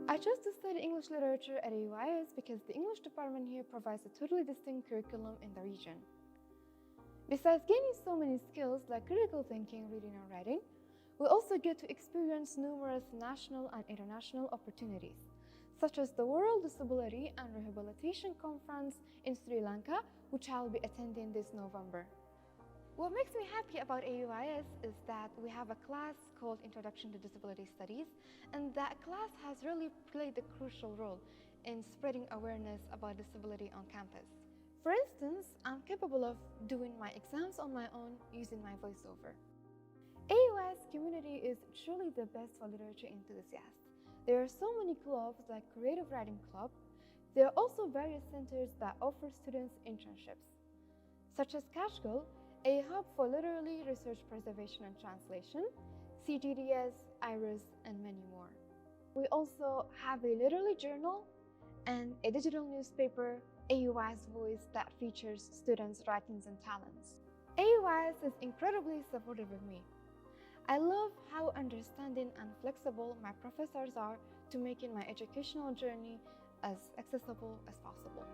I chose to study English literature at Auis because the English department here provides a totally distinct curriculum in the region. Besides gaining so many skills like critical thinking, reading, and writing, we also get to experience numerous national and international opportunities, such as the World Disability and Rehabilitation Conference in Sri Lanka, which I'll be attending this November. What makes me happy about AUIS is that we have a class called Introduction to Disability Studies, and that class has really played a crucial role in spreading awareness about disability on campus. For instance, I'm capable of doing my exams on my own using my voiceover. AUIS community is truly the best for literature enthusiasts. There are so many clubs like Creative Writing Club. There are also various centers that offer students internships, such as Cashgirl, a hub for literary research preservation and translation, CGDS, IRIS, and many more. We also have a literary journal and a digital newspaper, AUIS Voice, that features students' writings and talents. AUIS is incredibly supportive of me. I love how understanding and flexible my professors are to making my educational journey as accessible as possible.